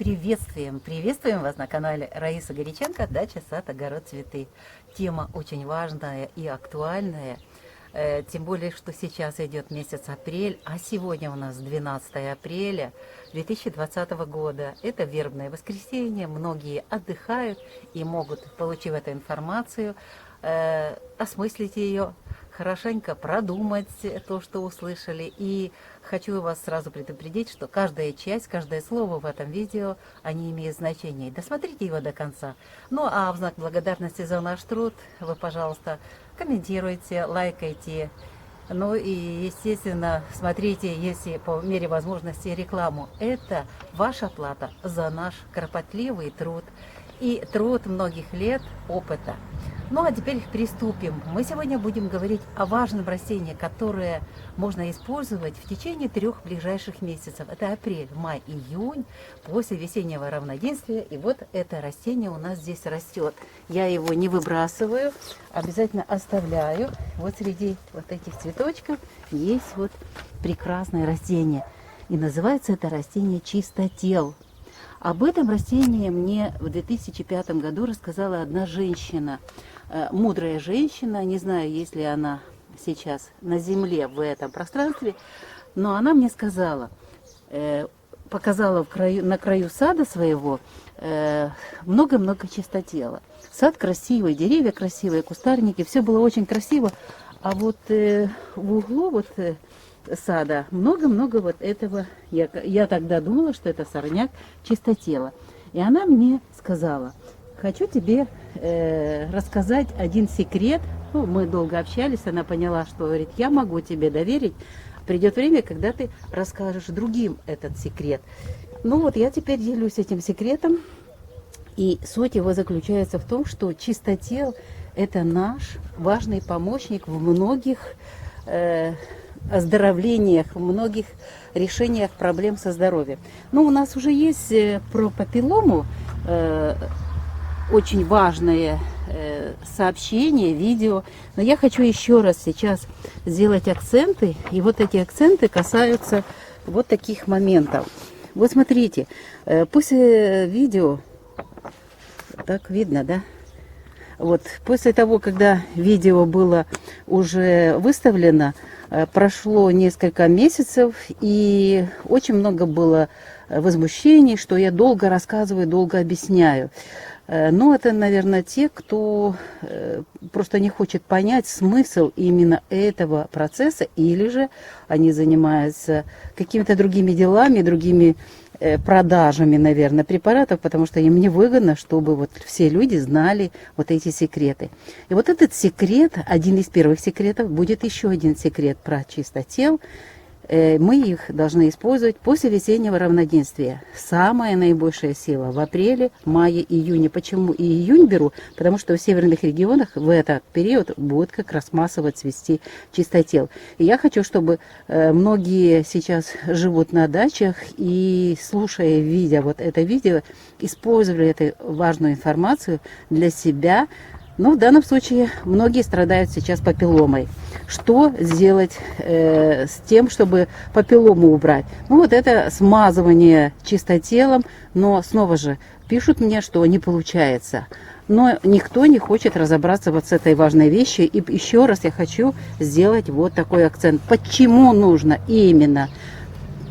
Приветствуем! Приветствуем вас на канале Раиса Горяченко «Дача, сад, огород, цветы». Тема очень важная и актуальная, тем более, что сейчас идет месяц апрель, а сегодня у нас 12 апреля 2020 года. Это вербное воскресенье, многие отдыхают и могут, получив эту информацию, осмыслить ее, хорошенько продумать то, что услышали. И хочу вас сразу предупредить, что каждая часть, каждое слово в этом видео, они имеют значение. Досмотрите его до конца. Ну а в знак благодарности за наш труд вы, пожалуйста, комментируйте, лайкайте. Ну и, естественно, смотрите, если по мере возможности, рекламу. Это ваша плата за наш кропотливый труд и труд многих лет опыта. Ну а теперь приступим. Мы сегодня будем говорить о важном растении, которое можно использовать в течение 3 ближайших месяцев. Это апрель, май, июнь, после весеннего равноденствия. И вот это растение у нас здесь растет. Я его не выбрасываю, обязательно оставляю. Вот среди вот этих цветочков есть вот прекрасное растение. И называется это растение чистотел. Об этом растении мне в 2005 году рассказала одна женщина, мудрая женщина, не знаю, есть ли она сейчас на земле в этом пространстве, но она мне сказала, показала на краю сада своего много-много чистотела. Сад красивый, деревья красивые, кустарники, все было очень красиво, а вот в углу сада много-много вот этого. Я тогда думала, что это сорняк чистотела. И она мне сказала: хочу тебе рассказать один секрет. Ну, мы долго общались, она поняла, что, говорит, я могу тебе доверить. Придет время, когда ты расскажешь другим этот секрет. Ну вот я теперь делюсь этим секретом. И суть его заключается в том, что чистотел – это наш важный помощник в многих оздоровлениях, в многих решениях проблем со здоровьем. Ну, у нас уже есть про папиллому очень важное сообщение, видео. Но я хочу еще раз сейчас сделать акценты. И вот эти акценты касаются вот таких моментов. Вот смотрите, после видео, так видно, да? Вот после того, когда видео было уже выставлено, прошло несколько месяцев, и очень много было возмущений, что я долго рассказываю, долго объясняю. Но это, наверное, те, кто просто не хочет понять смысл именно этого процесса, или же они занимаются какими-то другими делами, другими продажами, наверное, препаратов, потому что им не выгодно, чтобы вот все люди знали вот эти секреты. И вот этот секрет, один из первых секретов, будет еще один секрет про чистотел. Мы их должны использовать после весеннего равноденствия. Самая наибольшая сила в апреле, мае, июне. Почему и июнь беру? Потому что в северных регионах в этот период будет как раз массово цвести чистотел. И я хочу, чтобы многие сейчас живут на дачах и, слушая, видя вот это видео, использовали эту важную информацию для себя. Ну, в данном случае многие страдают сейчас папилломой. Что сделать с тем, чтобы папиллому убрать? Ну, вот это смазывание чистотелом, но снова же пишут мне, что не получается. Но никто не хочет разобраться вот с этой важной вещью. И еще раз я хочу сделать вот такой акцент. Почему нужно именно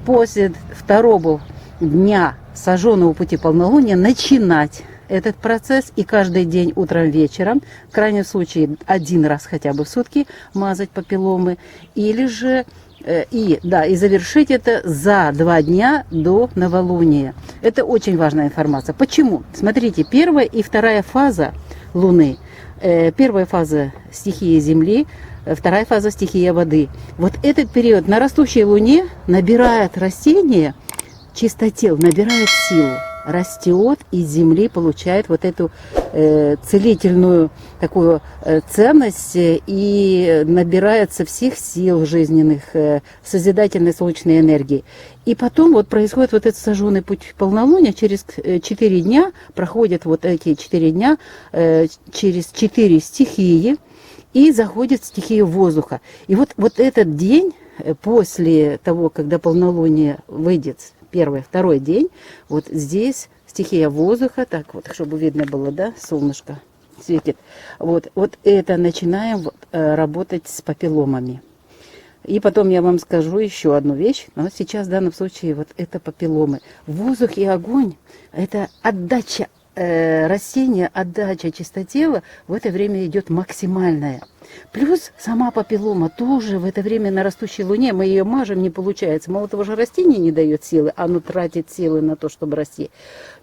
после 2-го дня сожженного пути полнолуния начинать этот процесс и каждый день утром, вечером, в крайнем случае 1 раз хотя бы в сутки мазать папилломы, или же и завершить это за 2 дня до новолуния. Это очень важная информация. Почему? Смотрите, 1-я и 2-я фаза Луны. 1-я фаза стихии Земли, 2-я фаза стихия воды. Вот этот период на растущей Луне набирает растение чистотел, набирает силу. Растет, из земли получает вот эту целительную такую ценность и набирается всех сил жизненных, созидательной солнечной энергии. И потом вот происходит вот этот сожженный путь полнолуния, через 4 дня, проходят вот эти 4 дня, через 4 стихии, и заходит стихия воздуха. И вот этот день, после того, когда полнолуние выйдет первый, второй день, вот здесь стихия воздуха, так вот, чтобы видно было, да, солнышко светит. Вот это начинаем работать с папилломами. И потом я вам скажу еще одну вещь, но сейчас в данном случае вот это папилломы. Воздух и огонь – это отдача растения, отдача чистотела в это время идет максимальная. Плюс сама папиллома тоже в это время на растущей луне, мы ее мажем, не получается. Мало того, же растение не дает силы, оно тратит силы на то, чтобы расти.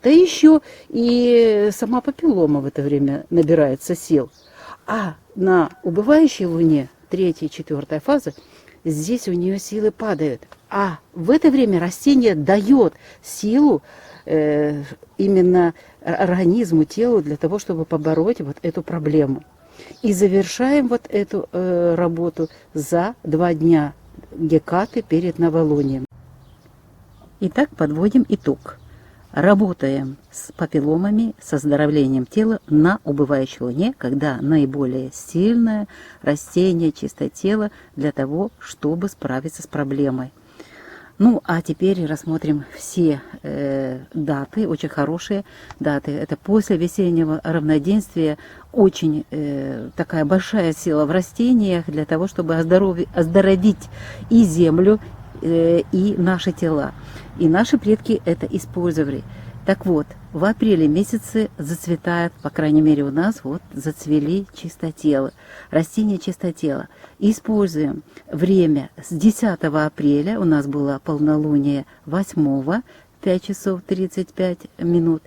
Да еще и сама папиллома в это время набирается сил. А на убывающей луне, 3-я, 4-я фаза, здесь у нее силы падают. А в это время растение дает силу именно организму, телу для того, чтобы побороть вот эту проблему. И завершаем вот эту работу за 2 дня Гекаты перед новолунием. Итак, подводим итог. Работаем с папилломами, с оздоровлением тела на убывающей луне, когда наиболее сильное растение, чистотело для того, чтобы справиться с проблемой. Ну, а теперь рассмотрим все даты, очень хорошие даты. Это после весеннего равноденствия, очень такая большая сила в растениях для того, чтобы оздоровить и землю, и наши тела. И наши предки это использовали. Так вот, в апреле месяце зацветает, по крайней мере у нас, вот зацвели чистотелы, растения чистотела. Используем время с 10 апреля, у нас было полнолуние 8, 5 часов 35 минут,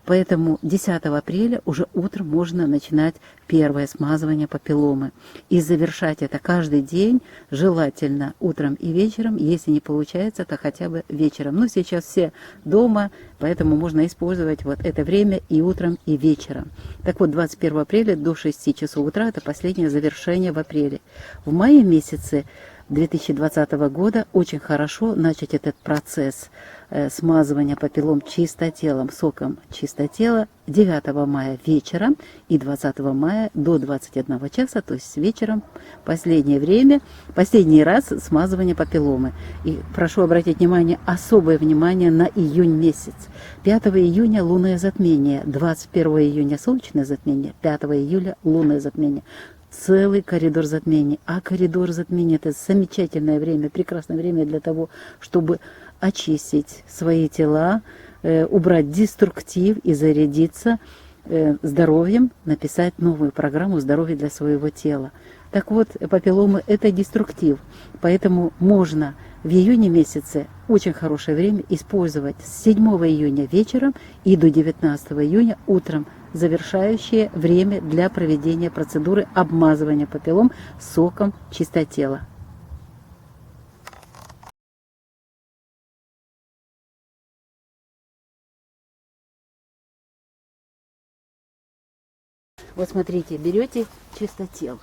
поэтому 10 апреля уже утром можно начинать первое смазывание папилломы. И завершать это каждый день, желательно утром и вечером. Если не получается, то хотя бы вечером. Но сейчас все дома, поэтому можно использовать вот это время и утром, и вечером. Так вот, 21 апреля до 6 часов утра это последнее завершение в апреле. В мае месяце 2020 года очень хорошо начать этот процесс смазывания папиллом чистотелом, соком чистотела 9 мая вечером и 20 мая до 21 часа, то есть вечером, последнее время, последний раз смазывания папилломы. И прошу обратить внимание, особое внимание на июнь месяц. 5 июня лунное затмение, 21 июня солнечное затмение, 5 июля лунное затмение. Целый коридор затмений. А коридор затмений – это замечательное время, прекрасное время для того, чтобы очистить свои тела, убрать деструктив и зарядиться здоровьем, написать новую программу здоровья для своего тела. Так вот, папилломы – это деструктив, поэтому можно в июне месяце очень хорошее время использовать с 7 июня вечером и до 19 июня утром, завершающее время для проведения процедуры обмазывания папиллом соком чистотела. Вот смотрите, берете чистотел.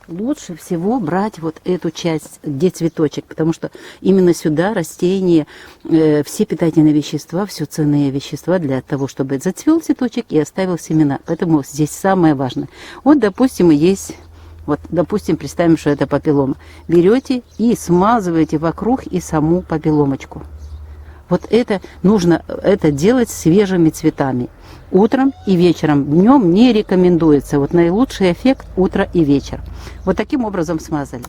Лучше всего брать вот эту часть, где цветочек, потому что именно сюда растения, все питательные вещества, все ценные вещества для того, чтобы зацвел цветочек и оставил семена. Поэтому здесь самое важное. Вот, допустим, есть, вот, допустим, представим, что это папиллома. Берете и смазываете вокруг и саму папилломочку. Вот это нужно это делать свежими цветами. Утром и вечером. Днем не рекомендуется. Вот наилучший эффект утро и вечер. Вот таким образом смазали.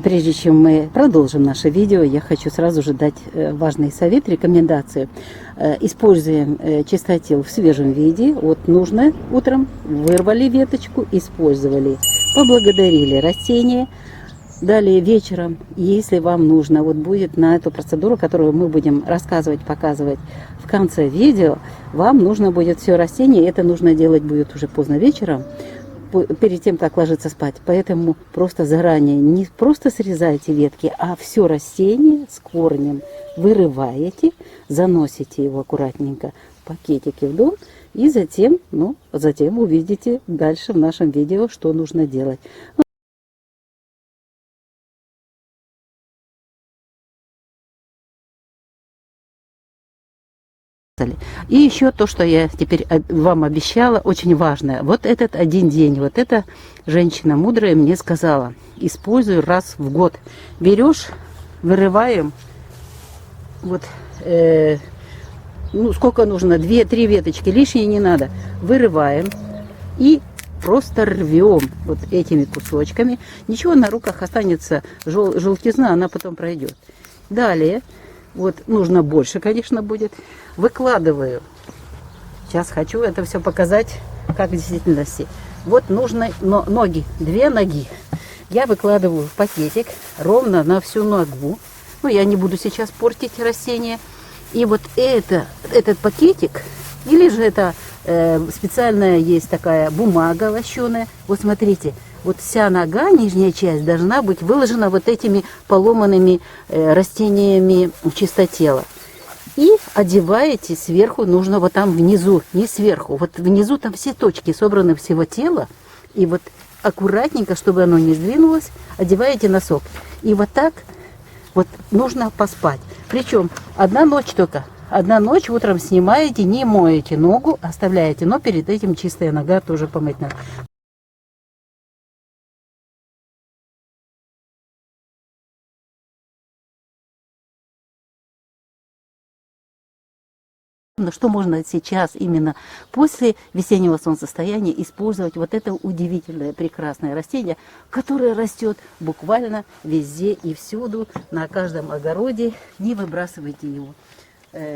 Прежде чем мы продолжим наше видео, я хочу сразу же дать важный совет, рекомендацию. Используем чистотел в свежем виде. Вот нужно утром вырвали веточку, использовали, поблагодарили растение. Далее вечером, если вам нужно, вот будет на эту процедуру, которую мы будем рассказывать, показывать в конце видео, вам нужно будет все растение, это нужно делать будет уже поздно вечером, перед тем, как ложиться спать. Поэтому просто заранее не просто срезайте ветки, а все растение с корнем вырываете, заносите его аккуратненько в пакетики в дом, и затем, затем увидите дальше в нашем видео, что нужно делать. И еще то, что я теперь вам обещала, очень важное. Вот этот один день, вот эта женщина мудрая мне сказала, используй раз в год. Берешь, вырываем вот, ну, сколько нужно, 2-3 веточки, лишние не надо. Вырываем и просто рвем вот этими кусочками. Ничего, на руках останется желтизна, она потом пройдет. Далее, вот нужно больше, конечно, будет. Выкладываю. Сейчас хочу это все показать, как в действительности. Вот нужно ноги, 2 ноги. Я выкладываю в пакетик ровно на всю ногу. Ну, я не буду сейчас портить растение. И вот этот пакетик, или же это специальная есть такая бумага лощеная. Вот смотрите, вот вся нога, нижняя часть, должна быть выложена вот этими поломанными растениями чистотела. И одеваете сверху, нужно вот там внизу, не сверху, вот внизу там все точки собраны всего тела. И вот аккуратненько, чтобы оно не сдвинулось, одеваете носок. И вот так вот нужно поспать. Причем одна ночь только. Одна ночь, утром снимаете, не моете ногу, оставляете. Но перед этим чистая нога тоже помыть надо. Но что можно сейчас, именно после весеннего солнцестояния, использовать вот это удивительное, прекрасное растение, которое растет буквально везде и всюду, на каждом огороде. Не выбрасывайте его.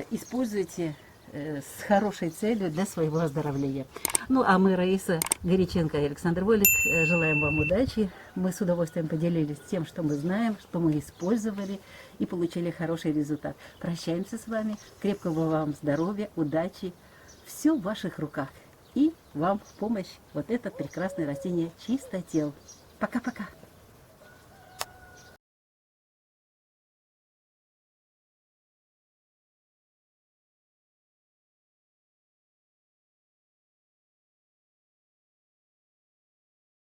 Используйте с хорошей целью для своего оздоровления. Ну, а мы, Раиса Горяченко и Александр Волик, желаем вам удачи. Мы с удовольствием поделились тем, что мы знаем, что мы использовали и получили хороший результат. Прощаемся с вами. Крепкого вам здоровья, удачи. Все в ваших руках. И вам в помощь вот это прекрасное растение чистотел. Пока-пока.